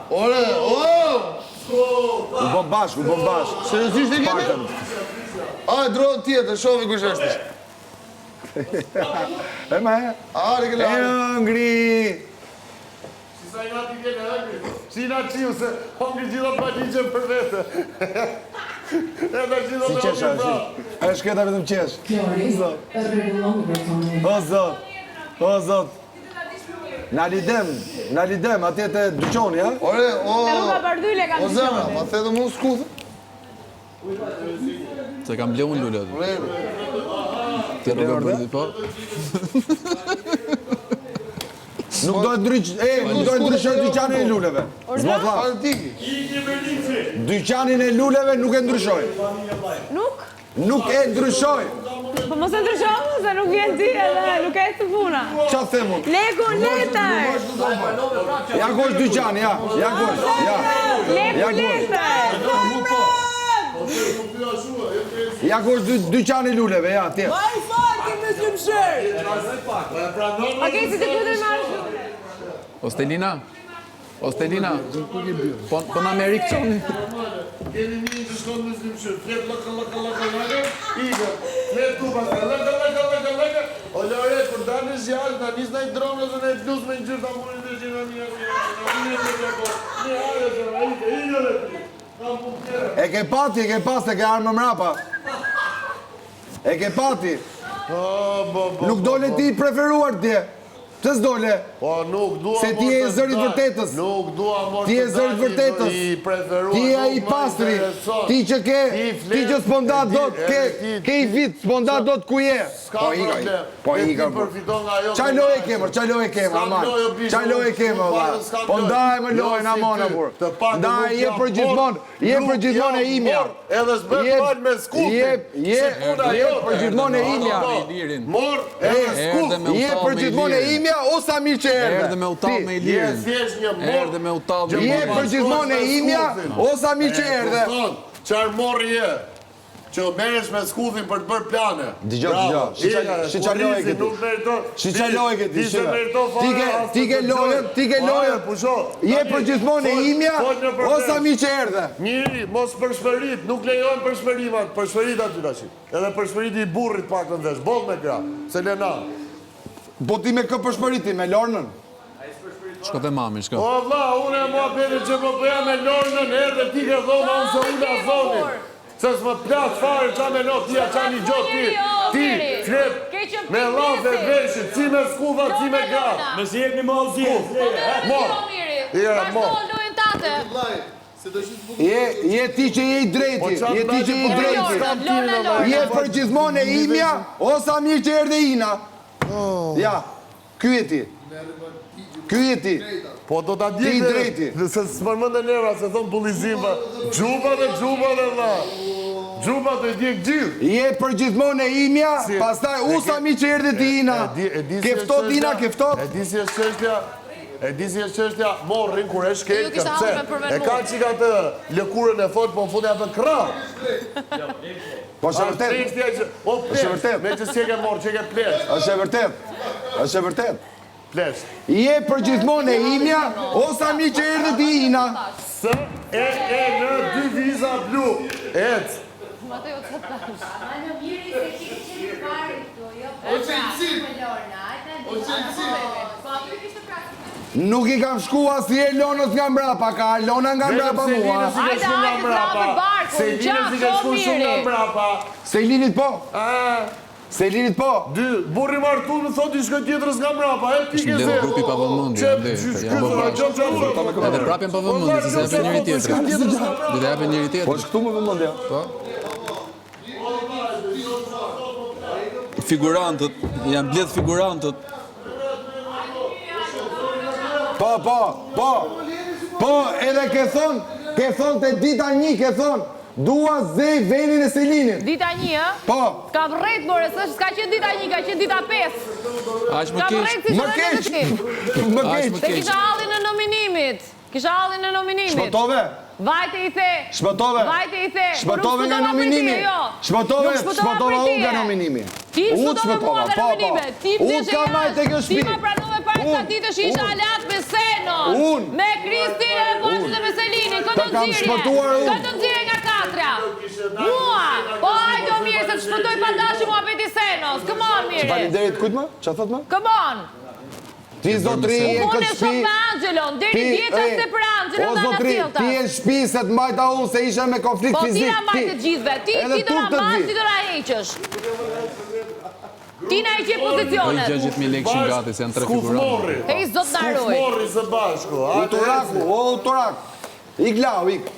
Ore, U bëm bashk. seriozisht e kemi? A, dronë tjetër, shofi kush është. E me? Are ke E ngri. Si sa nga ti kene hëngri? Si nga qiu se hëngri gjitha pa ligje për vete. Edhe gjitha Si me qesha hëngri pra. është? E shketa vetëm qesh. O zot. Na lidem, atje te dyqoni, ha? Ore, Rruga Bardyle kam o zemra, ma the dhe mu skutë. Se kam ble unë lule aty. Ore, Te rruga Bardyle, po. Nuk do të ndryshoj dyqanin e luleve. Zmo tha. a tiki. Dyqanin e luleve nuk e ndryshoj. Nuk e ndryshoj. Po mos e ndryshon, se nuk vjen ti edhe nuk e të puna. Qa them unë? Leku letër! Ja gosh dyqani, ja gosh. Leku letër! Ja gosh dyqani luleve, ja, tje. Okej, si të kutër marrë Ostelina, po në Amerikë qoni. Keni një që shkon në zlimshër, flet laka, ige, flet tuba, laka, o lore, kur dalë në zjarë, na njës në i dronë dhe në i plus me në gjyrë, ta murin dhe që në një, E ke pas, e ke armë mrapa. E ke pati. Nuk dole ti preferuar tje. Qës dole? Po, nuk dua Se ti e zërit vërtetës. Nuk dua mor Ti e zërit vërtetës. Ti e i pastri. Ti që ke, ti që s'ponda do të ke i vit, s'ponda do të ku je. Po iga. Qaj loj e kemër, aman. Qaj loj e kemër, valla. Po ndaj më lojnë, amon, amur. Ndaj, je për gjithmon e imja. Edhe s'bën falë me skupin. Je për gjithmon e imja. Mor, edhe skup. Je për gjithmon e imja, o sa mirë që erdhe. Erdhe me utall me i lirin. Erdhe me utall me i Je lirin. për gjithmon e imja, o sa mirë që erdhe. Qarë morë je, që meresh me skuthin për të bërë plane. Dgjoj, shi qaloj e këti. Shi qaloj e këti, ti ke lojën, je për gjithmon e imja, o sa mirë që erdhe. Njëri, mos përshpërit, nuk lejon përshpërimat, përshpërit aty tash. Edhe përshpërit i burrit pak në vesh, bol me gra, se lena. Po ti me kë përshpëriti, me lornën? Shko te mami, shko. O vla, unë e mua bete që më bëja me lornën, edhe ti ke dhona, unë se unë a thonin. Se s'më plas fare, qa me lo, tia qa një gjotë ti. Ti, flet, me lafe veshit, si me skuva, si me gra. Me si jep një mallëzije. Mor, mor. Je ti që je i drejti, je për gjithmon e imja, o sa mirë që erdhe ina. Ja, ky e ti. Po do t'a Ti i drejti. Se s'mërmën dhe nera, se thonë bullizimba. Gjuba dhe la. Gjuba dhe djek gjithë. Je për gjithmon e imja, pastaj u sa mirë që erdhe ti ina. Keftot ina, keftot. E di si është qështja, morrin kur e shkel, e ka qika të lëkurën e fort, po në fund e apën kra. Po është e vërtet. O plesh, me që s'je ke morë, që ke plesh. është e vërtet. Plesh. Je për gjithmon e imja, o sa mirë që erdhe ti ina. S-E-N diviza blu. Ec. Nuk i kam shku asje Lonës nga mbrapa, ka Lona nga mbrapa mua. Ajde, prapë barku, Selinës i ke shku shumë nga mbrapa. Selinit po. Dy, burri martu më thot i shkoj tjetërës nga mbrapa, e ti ke Shmë zë. grupi pa vëmëndi. Edhe prapjen pa vëmëndi, se se japin njëri tjetër. Dhe të japin njëri tjetër. Po është këtu më vëmëndja. Figurantët, janë bledh figurantët. Po, edhe ke thonë të dita një, ke thonë, dua zej venin e Selinit. Dita një, ë? Po. Ka vrejt, more, s'ka qenë dita një, ka qenë dita 5. Aq më Ka keq. vrejt si Më që keq. në ti. Më keq. Se kisha hallin në nominimit. Shpëtove? Vajte i the. Shpëtove nga nominimi. Shpëtova unë nga nominimi. Ti shpëtove mua nga nominime. Unë ka majtë e kjo shpi. Ti ma pranove para Sa ditësh isha alat me Senon, me Kristin e Koshtë dhe me Selinin, këtë nxirje nga katra. Mua, po hajde o mirë, se të shpëtoj pandashi mua peti Senos, come on mirë. Faleminderit kujt më? Çfarë thot më? Come on. Ti zotri e Unë këtë e shumë shtëpi. me Angelon, deri djeqës të për Angelon O dhe zotri, anatilta. ti e shtëpi se të mbajta unë se isha me konflikt Po ti fizik. na majtë të gjithve, ti do na majtë, ti do na heqësh. Ti na heqje pozicionet. 60.000 lekë shin gati, se janë 3 figurantë. Hej zot na roj. Skufmorri së bashku. U toraku, o torak. Ik lau, ik.